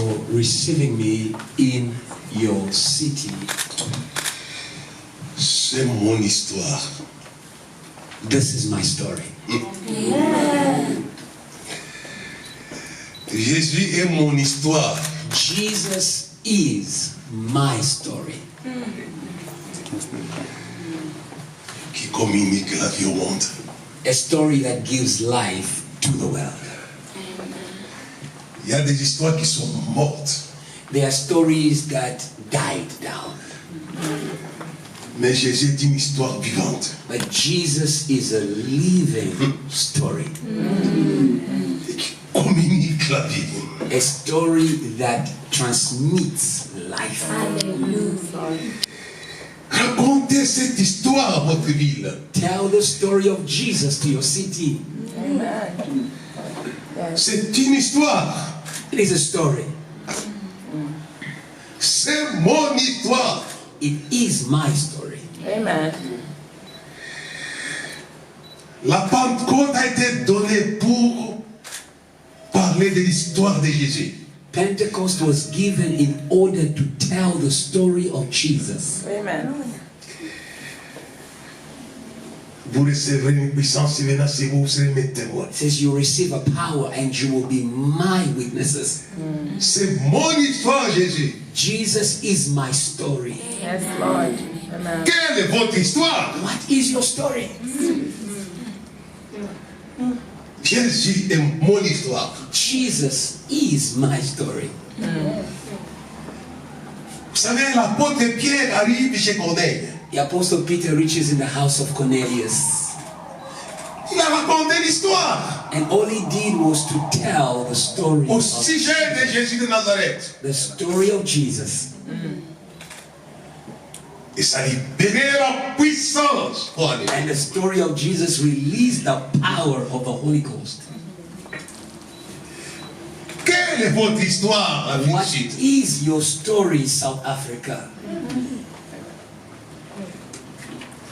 for receiving me in your city. C'est mon histoire. This is my story. Jésus est mon histoire. Jesus is my story. Qui communique la vie au monde. A story that gives life to the world. Il y a des histoires qui sont mortes. There are stories that died down. Mais Jésus est une histoire vivante. But Jesus is a living story. Et qui communique la vie. A story that transmits life. Racontez cette histoire à votre ville. Tell the story of Jesus to your city. Amen. C'est une histoire. It is a story. C'est mon histoire. It is my story. Amen. La Pentecôte a été donnée pour parler de l'histoire de Jésus. Pentecost was given in order to tell the story of Jesus. Amen. Vous recevrez une puissance venant sur vous, vous serez mes témoins. It says you receive a power and you will be my witnesses. C'est mon histoire, Jésus. Jesus is my story. Yes, Lord. Amen. Quelle est votre histoire? What is your story? Jésus est mon histoire. Jesus is my story. Vous savez, l'apôtre Pierre arrive chez Corneille. The Apostle Peter reaches in the house of Cornelius. Il a raconté l'histoire And all he did was to tell the story au of sujet de Jésus de Nazareth. the story of Jesus. Et ça libérait la puissance pour aller. And the story of Jesus released the power of the Holy Ghost. Quelle est votre histoire, la vie What du Sud? is your story, South Africa?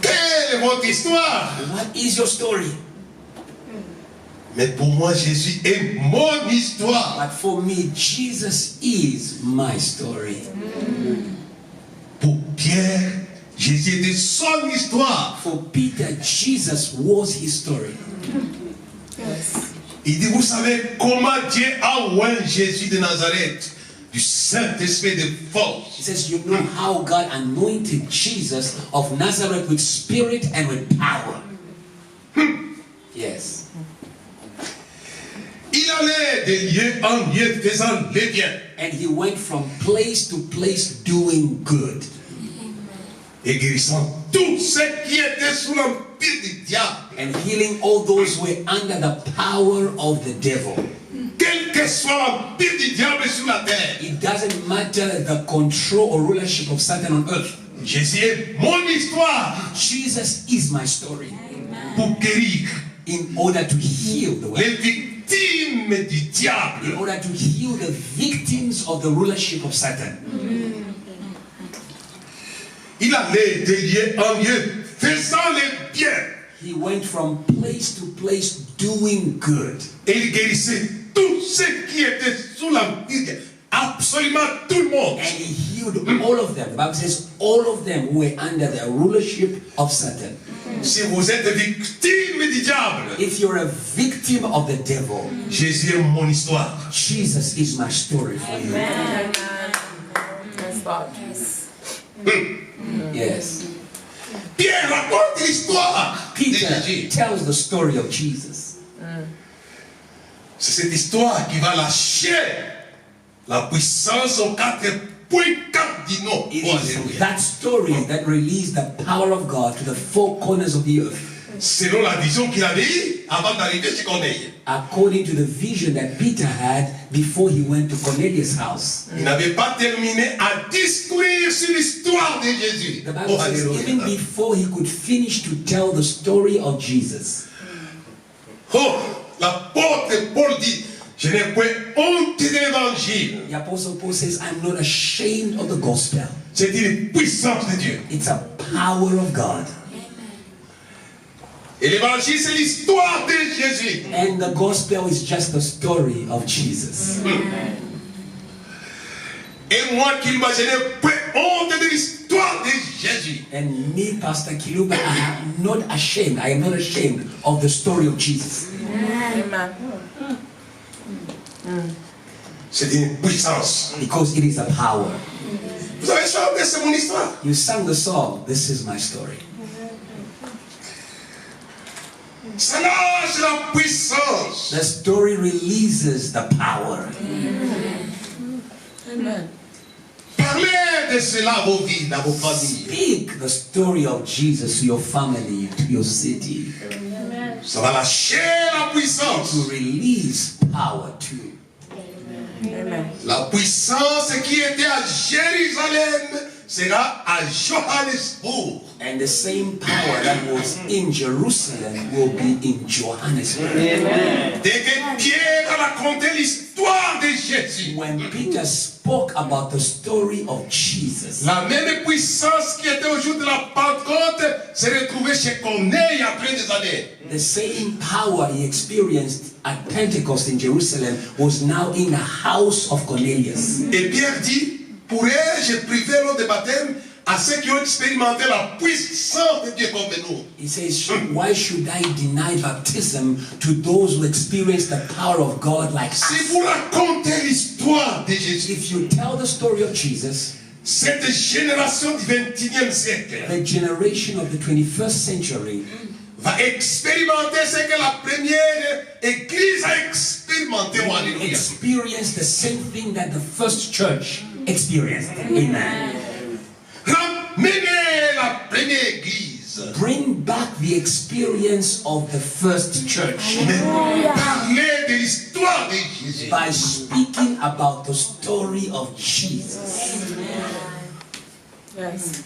Quelle est votre histoire? What is your story? Mais pour moi, Jésus est mon histoire. But for me, Jesus is my story. Pour Pierre, Jésus était son histoire. For Peter, Jesus was his story. Il dit, vous savez comment Dieu a oint Jésus de Nazareth du Saint-Esprit de force. He says, you know how God anointed Jesus of Nazareth with spirit and with power. Yes. Il allait de lieu en lieu faisant le bien And he went from place to place doing good et guérissant tous ceux qui étaient sous l'empire du diable. and healing all those who were under the power of the devil. Quel que soit l'empire du diable sur la terre, It doesn't matter the control or rulership of Satan on earth. Jésus est mon histoire Jesus is my story pour guérir in order to heal the world, les victimes du diable. in order to heal the victims of the rulership of Satan. Il allait de lieu en lieu faisant le bien He went from place to place doing good. et il guérissait tous ceux qui étaient sous l'empire du diable. Absolument tout le monde. And he healed all of them. The Bible says all of them who were under the rulership of Satan. Si vous êtes victime du diable, If you're a victim of the devil, Jésus est mon histoire. Jesus is my story for you. Amen. Yes, Lord. Yes. Pierre raconte l'histoire de Peter Jésus. tells the story of Jesus. C'est cette histoire qui va lâcher la puissance aux 4 cardinaux. It Oh, is alléluia. that story that released the power of God to the 4 corners of the earth, Selon la vision qu'il avait eue avant d'arriver chez Corneille. according to the vision that Peter had before he went to Cornelius' house. Il n'avait pas terminé à discourir sur l'histoire de Jésus. The Bible Oh, says alléluia. even before he could finish to tell the story of Jesus, Oh, l'apôtre Paul dit, je n'ai point honte de l'évangile. the Apostle Paul says, I'm not ashamed of the gospel. C'est une puissance de Dieu. It's a power of God. Et l'évangile, c'est l'histoire de Jésus. And the gospel is just the story of Jesus. Et moi qui l'imaginais, peu honte de l'histoire de Jésus. And me, Pastor Kiluba, I am not ashamed. I am not ashamed of the story of Jesus. Amen. C'est une puissance. Because it is a power. Vous avez chanté, c'est mon histoire. You sang the song, This is my story. Ça lâche la puissance. The story releases the power. Amen. Parlez de cela à vos vies, dans vos familles. Speak the story of Jesus to your family, to your city. Ça va lâcher la puissance. To release power too. Amen. La puissance qui était à Jérusalem sera à Johannesburg. And the same power that was in Jerusalem will be in Johannesburg. Dès que Pierre a raconté l'histoire de Jésus, When Peter spoke about the story of Jesus, la même puissance qui était au jour de la Pentecôte s'est retrouvée chez Corneille après des années. the same power he experienced at Pentecost in Jerusalem was now in the house of Cornelius. Et Pierre dit, pourrais-je priver l'eau de baptême à ceux qui ont expérimenté la puissance de Dieu comme nous? He says, why should I deny baptism to those who experience the power of God like Si us? vous racontez l'histoire de Jésus, If you tell the story of Jesus, cette génération du 21e siècle the generation of the 21st century va expérimenter ce que la première église a expérimenté. Oh, alléluia. experience the same thing that the first church experienced. Amen. Ramenez la première église. Bring back the experience of the first church Mais parlez de l'histoire de Jésus. by speaking about the story of Jesus. Yes.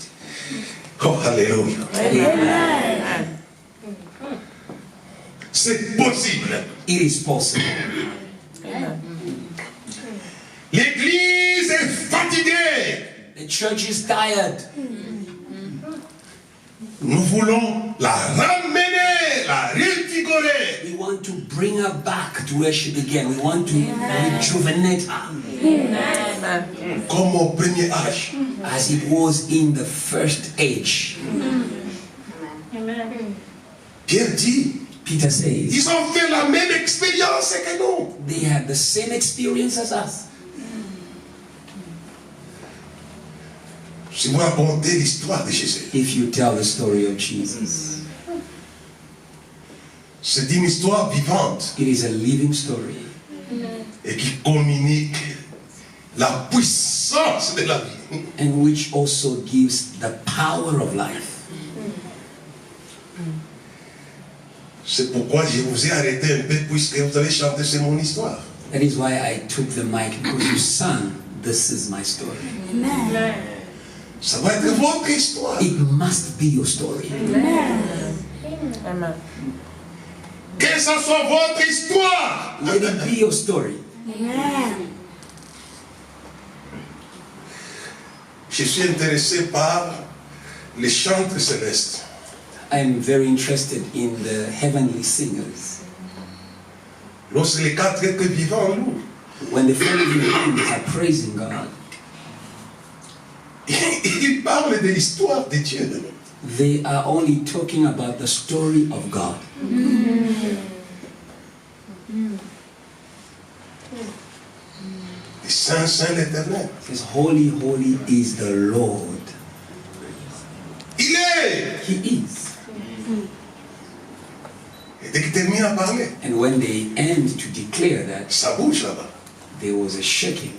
Oh, alléluia. Amen. C'est possible. It is possible. Amen. L'église est fatiguée. The church is tired. Nous voulons la ramener, la revigorer. We want to bring her back to where she began. We want to rejuvenate her Amen. Comme au premier âge. as it was in the first age. Pierre dit, Peter says ils ont fait la même expérience que nous. they had the same experience as us. Si vous racontez l'histoire de Jésus, If you tell the story of Jesus, c'est une histoire vivante it is a living story et qui communique la puissance de la vie. and which also gives the power of life. C'est pourquoi je vous ai arrêté un peu puisque vous avez chanté c'est mon histoire. That is why I took the mic, because you sang, This is my story. Ça va être votre histoire. It must be your story. Amen. Que ça soit votre histoire. Let it be your story. Je suis intéressé par les chantres célestes. I am very interested in the heavenly singers. Lorsque les quatre êtres vivants louent, When the four living beings are praising God, ils parlent de l'histoire de Dieu. they are only talking about the story of God. Le Saint, Saint, l'Éternel. It says, Holy, holy is the Lord. Il est. He is. Et dès qu'il termine à parler, And when they end to declare that, ça bouge là-bas. there was a shaking.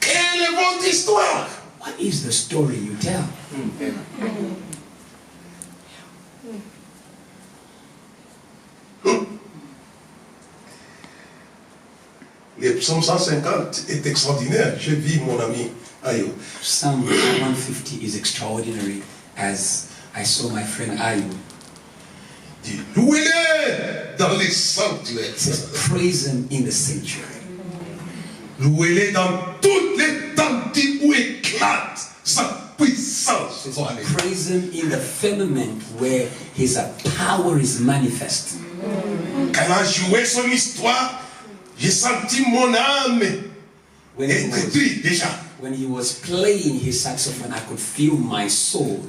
Quelle est votre histoire? What is the story you tell? Le psaume 150 est extraordinaire. J'ai vu mon ami Ayo. Psalm 150 is extraordinary, as I saw my friend Ayu. Dit, louez-le dans les sanctuaires. It says, praise him in the sanctuary. Louez-le dans toutes les tentes où éclate sa puissance. It says, praise him in the firmament where his power is manifest. Quand il a joué son histoire, j'ai senti mon âme être triste déjà. When he was playing his saxophone, I could feel my soul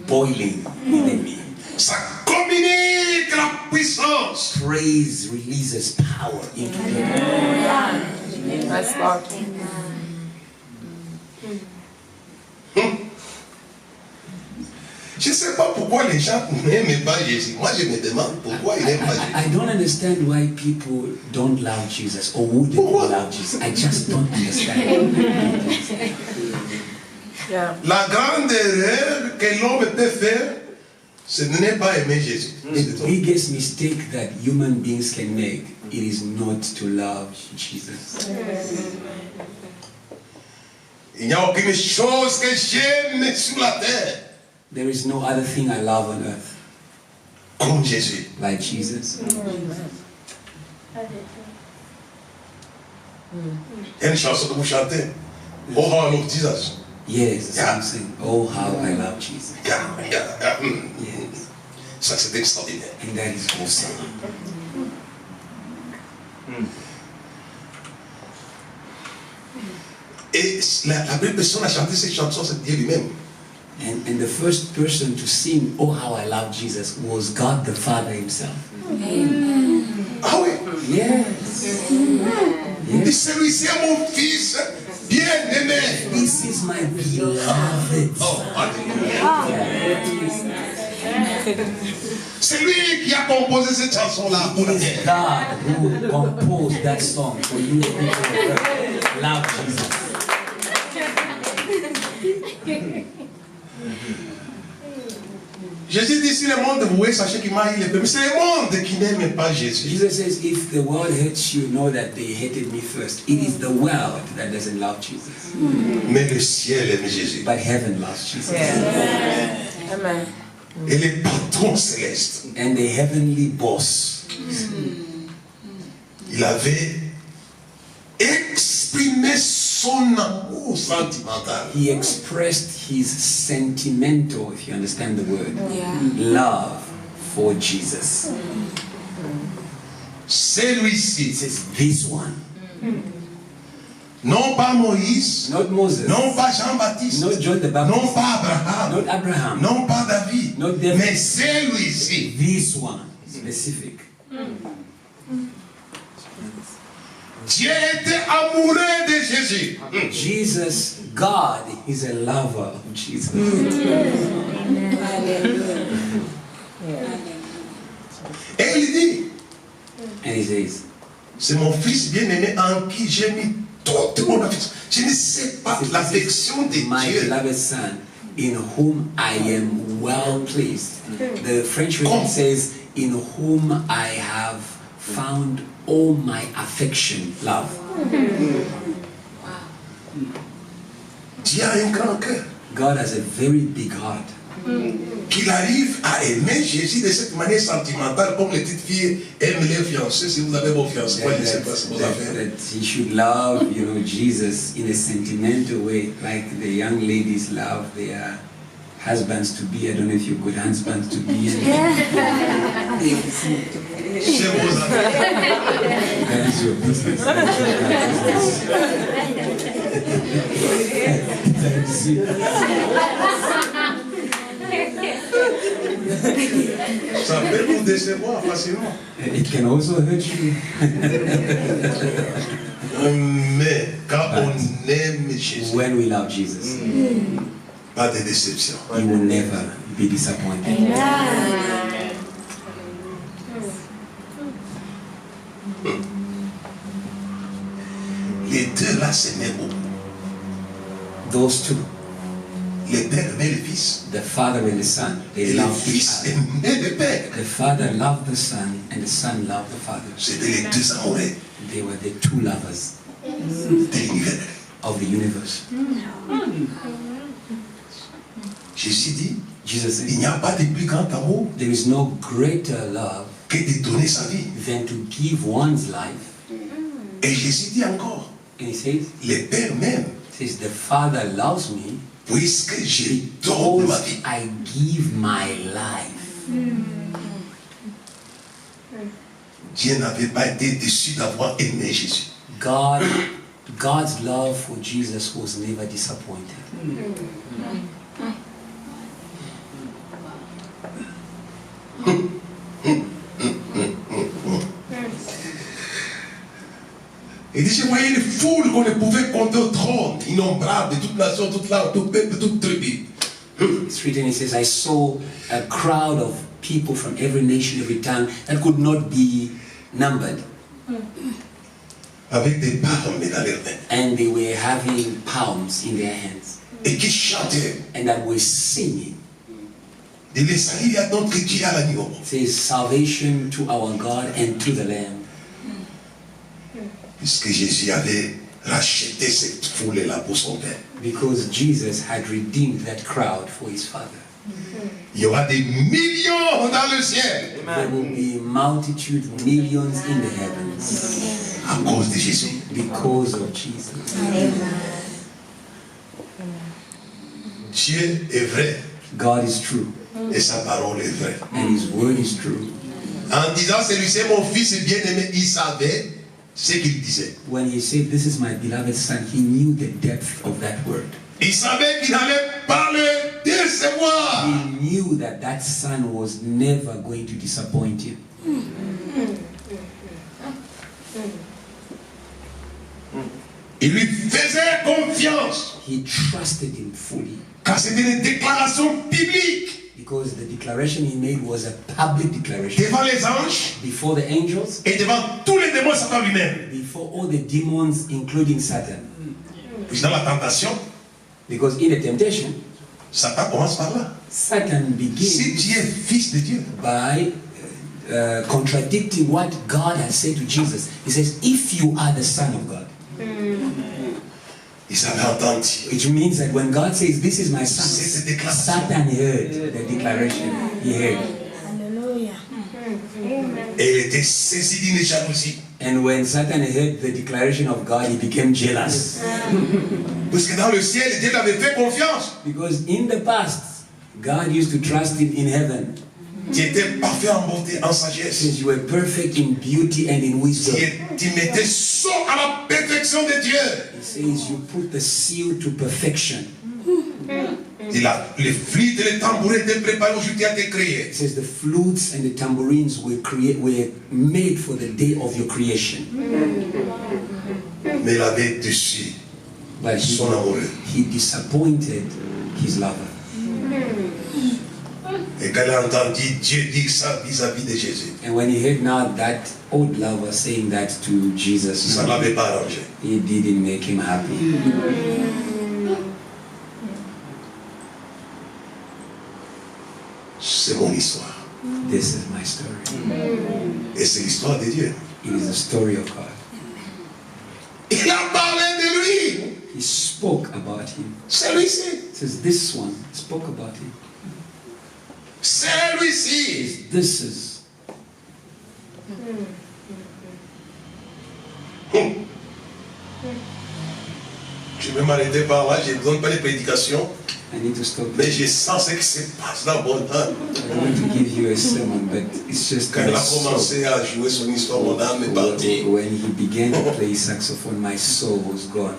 boiling within me. Ça communique la puissance. Praise releases power into people. Yes, Lord. Je ne sais pas pourquoi les gens n'aiment pas Jésus. Moi, je me demande pourquoi ils n'aiment pas Jésus. I don't understand why people don't love Jesus or wouldn't love Jesus. I just don't understand. Yeah. La grande erreur que l'homme peut faire, ce n'est pas aimer Jésus. The biggest mistake that human beings can make, it is not to love Jesus. Il n'y a aucune chose que j'aime sur la terre There is no other thing I love on earth comme Jésus. like Jesus. Il y a une chanson que vous chantez. Oh, how I love Jesus. Yes, that's what I'm saying. Oh, how I love Jesus. Yes. Ça, c'est extraordinaire. And that is awesome. Et la première personne à chanter cette chanson, c'est Dieu lui-même. And the first person to sing, Oh, how I love Jesus, was God the Father himself. Ah oui. Yes. Et celui-ci est mon fils bien-aimé. This is my beloved Oh, son. alléluia. C'est lui qui a composé cette chanson-là pour la It is terre. God who composed that song for you people to love Jesus. Jésus dit, si le monde vous hait, sachez qu'il m'a eu le premier. C'est le monde qui n'aime pas Jésus. Jesus says, if the world hates you, know that they hated me first. It is the world that doesn't love Jesus. Mais le ciel aime Jésus. But heaven loves Jesus. Amen. Et les patrons célestes, And the heavenly boss, il avait exprimé son amour sentimental. he expressed his sentimental, if you understand the word, Yeah. love for Jesus. Celui-ci, He says, this one, non pas Moïse, not Moses, non pas Jean-Baptiste, not John the non Baptist, pas Abraham, not Abraham, non pas David, Not David. mais celui-ci. this one, specific. Dieu était amoureux de Jésus. Jesus, God is a lover of Jesus. Et il dit, And he says, c'est mon fils bien-aimé en qui j'ai mis toute mon affection. Je ne sais pas l'affection de my Dieu. beloved son, in whom I am well pleased. The French version says, in whom I have found all my affection, love. Dieu a un grand cœur. God has a very big heart. Qu'il arrive à aimer Jésus de cette manière sentimentale, comme les petites filles aiment les fiancés. Si vous avez vos fiancés, moi je ne sais pas ce que vous avez. That he should love, Jesus in a sentimental way, like the young ladies love their husbands to be. I don't know if you're good husbands to be. Chez vos amis. That is your business. That is it. Ça peut vous décevoir facilement. It can also hurt you. Mais quand on aime Jésus, When we love Jesus, pas de déception. you will never be disappointed. Les deux là s'aimaient beaucoup. Those two, Le père aimait le fils. the father and the son, Et they le loved each fils other. aimait le père. The father loved the son, and the son loved the father. C'était les deux amoureux They were the two lovers de l'univers. of the universe. Jésus dit, Jesus il said, n'y a pas de plus grand amour there is no greater love que de donner sa vie. than to give one's life. Et Jésus dit encore, And he says, le père même, the father loves me puisque je donne ma because vie. I give my life. Dieu n'avait pas été déçu d'avoir aimé Jésus. God's love for Jesus was never disappointed. Il dit, je voyais une foule qu'on ne pouvait compter au trône, innombrable, de toute nation, toute langue, tout peuple, toute tribu. It's written, it says, I saw a crowd of people from every nation, every tongue, that could not be numbered. Avec des palmes dans leurs mains. And they were having palms in their hands. Et qui chantaient. And that were singing. Et les saluts à notre Dieu à l'agneau. It says, salvation to our God and to the Lamb. Puisque Jésus avait racheté cette foule-là pour son Père. Because Jesus had redeemed that crowd for his Father. Il y aura des millions dans le ciel. There will be multitude, millions in the heavens. À cause de Jésus. Because of Jesus. Dieu est vrai. God is true. Et sa parole est vraie. And his word is true. En disant, celui-ci est mon fils bien-aimé, il savait ce qu'il disait. When he said, this is my beloved son, he knew the depth of that word. Il savait qu'il n'allait pas le décevoir. He knew that that son was never going to disappoint him. Il lui faisait confiance. He trusted him fully. Car c'était une déclaration biblique. Because the declaration he made was a public declaration. Devant les anges. Before the angels. Et devant tous les démons, Satan lui-même. Before all the demons, including Satan. Puis dans la tentation. Because in the temptation. Satan commence par là. Satan begins. Si tu es fils de Dieu. By contradicting what God has said to Jesus. He says, if you are the Son of God. Il savait entendre. Which means that when God says, this is my son, Satan heard the declaration. He heard. Hallelujah. Et il était saisi d'une jalousie. And when Satan heard the declaration of God, he became jealous. Parce que dans le ciel, Dieu lui avait fait confiance. Because in the past, God used to trust him in heaven. Tu étais parfait en beauté, en sagesse. Since you were perfect in beauty and in wisdom. Tu mettais sceau à la perfection de Dieu. He says you put the seal to perfection. Les flûtes et les tambourins étaient préparés au jour qui a été créé. It says the flutes and the tambourines were made for the day of your creation. Mais il avait déçu son amoureux. He disappointed his lover. Et quand il a entendu Dieu dire ça vis-à-vis de Jésus, and when he heard now that old lover saying that to Jesus, ça ne l'avait pas arrangé. It didn't make him happy. C'est mon histoire. This is my story. Et c'est l'histoire de Dieu. It is the story of God. Il a parlé de lui. He spoke about him. Celui-ci. It says this one spoke about him. Celui-ci. This is. Je vais m'arrêter par là, je ne donne pas les prédications. I need to stop. Mais je sens ce qui se passe dans mon âme. I want to give you a sermon, but it's just Quand il a commencé à jouer son histoire, mon âme est partie. When he began to play saxophone, my soul was gone.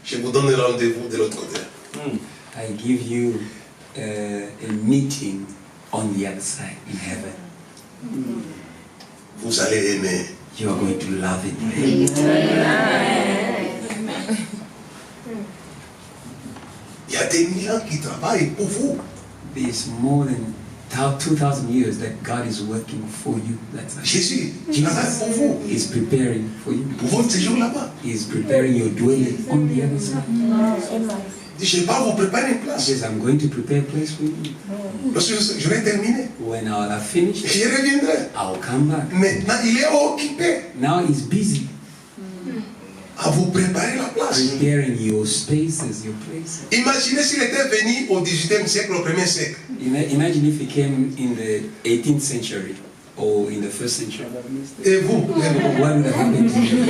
Je vous donne rendez-vous de l'autre côté. I give you a meeting on the other side in heaven. Vous allez aimer. You are going to love it. Il y a des millions qui travaillent pour vous. There's more than 2,000 years that God is working for you. That's Jésus travaille pour vous. He's preparing for you. Pour votre séjour là-bas. He's preparing your dwelling on the other side. Je vais pas vous préparer une He place. says, I'm going to prepare a place for you. Lorsque je vais terminer, When I have finished, je reviendrai. I'll come back. Maintenant, il est occupé Now he's busy à vous préparer la place. preparing your spaces, your places. Imaginez s'il était venu au 18e siècle, au 1er siècle. Imagine if he came in the 18th century or in the 1st century. Et vous, What would have happened to you?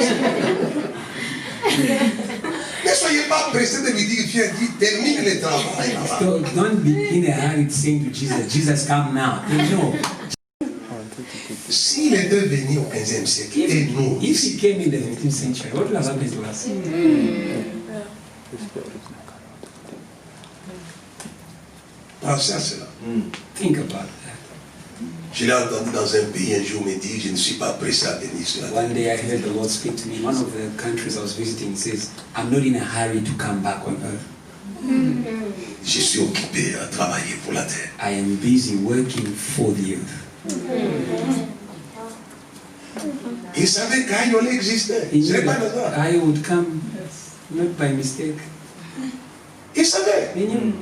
mais soyez pas pressés de lui dire, viens, termine le travail là-bas. So don't be in a hurry saying to Jesus, Jesus, come now. No. S'il était venu au 15e siècle, et nous, If he came in the 15th century, what would have happened to us? pensez à cela. Think about that. Je l'ai entendu dans un pays un jour me dire, je ne suis pas pressé à venir sur la terre. One day I heard the Lord speak to me. In one of the countries I was visiting, he says, I'm not in a hurry to come back on earth. Je suis occupé à travailler pour la terre. I am busy working for the earth. Il savait qu'Aïoli existait. He Ce knew n'est pas that hasard. I would come, not by mistake. Il savait. He knew.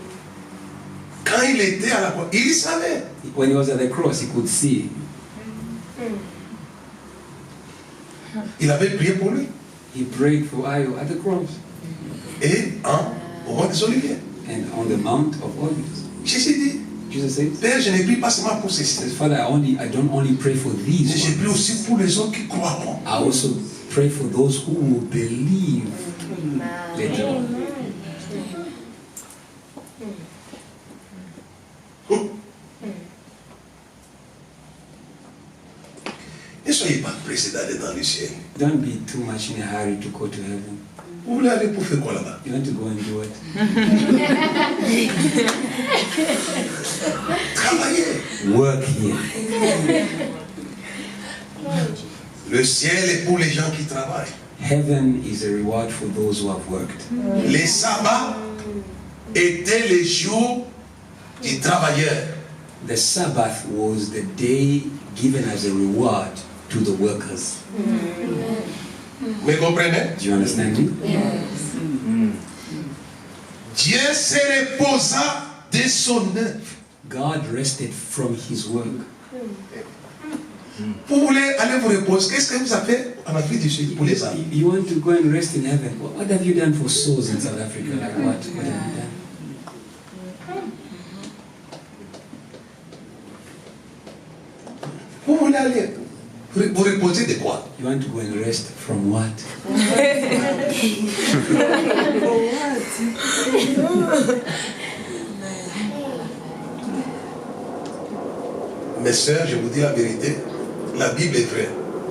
Quand il était à la croix, il savait. When he was at the cross, he could see. Il avait prié pour lui. He prayed for Io at the cross Et au Mont des Oliviers. and on the Mount of Olives. Jésus dit, Jesus says, Père, je ne prie pas seulement pour says, ceci. Father, I don't only pray for Mais these je prie ones. aussi pour les autres qui croiront. I also pray for those who will believe later on. Ne soyez pas pressés d'aller dans le ciel. Don't be too much in a hurry to go to heaven. Vous voulez aller pour faire quoi là-bas? You want to go and do it. Travailler. Work here. Le ciel est pour les gens qui travaillent. Heaven is a reward for those who have worked. Les sabbats étaient les jours du travailleur. The Sabbath was the day given as a reward to the workers. Vous me comprenez? Do you understand me? Dieu se reposa de son œuvre. God rested from his work. Vous voulez aller vous reposer. Qu'est-ce que vous avez fait en Afrique du Sud pour les âmes? You want to go and rest in heaven. What have you done for souls in South Africa? Like what? What have you done? Vous voulez aller vous reposer de quoi? You want to go and rest from what? Mes sœurs, je vous dis la vérité, la Bible est vraie.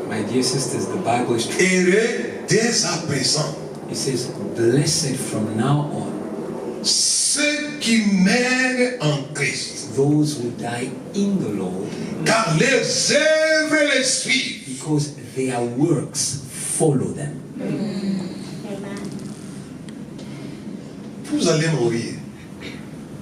My dear sisters, the Bible is true. Heureux dès à présent It says, blessed from now on, ceux qui meurent en Christ, those who die in the Lord, car leurs œuvres les suivent. because their works follow them. Vous allez mourir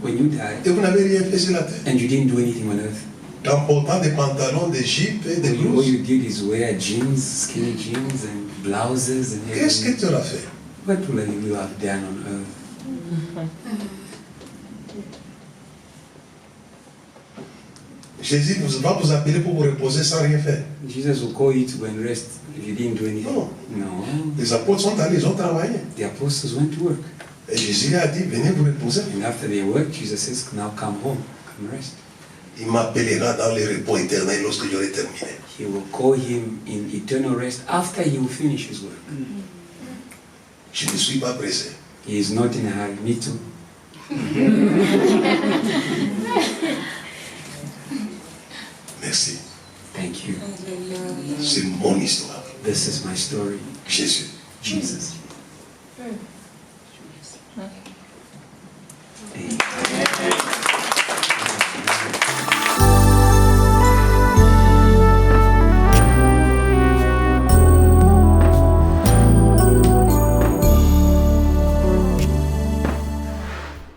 When you die, et vous n'avez rien fait sur la terre. and you didn't do anything on earth, En portant des pantalons, des jupes et des all blouses. you did is wear jeans, skinny jeans, and blouses and Qu'est-ce que everything. tu auras fait? What will you have done on earth? Jésus va vous appeler pour vous reposer sans rien faire. Jesus will call you to go and rest if you didn't do anything. No. No. Les apôtres sont allés, ils ont travaillé. The apostles went to work. Et Jésus a dit, venez vous reposer. And after they worked, Jesus says, now come home, come rest. Il m'appellera dans le repos éternel lorsque j'aurai terminé. He will call him in eternal rest after he will finish his work. Je ne suis pas pressé. He is not in a hurry. Me too. Merci. Thank you. C'est mon histoire. This is my story. Jésus. Jesus. Amen.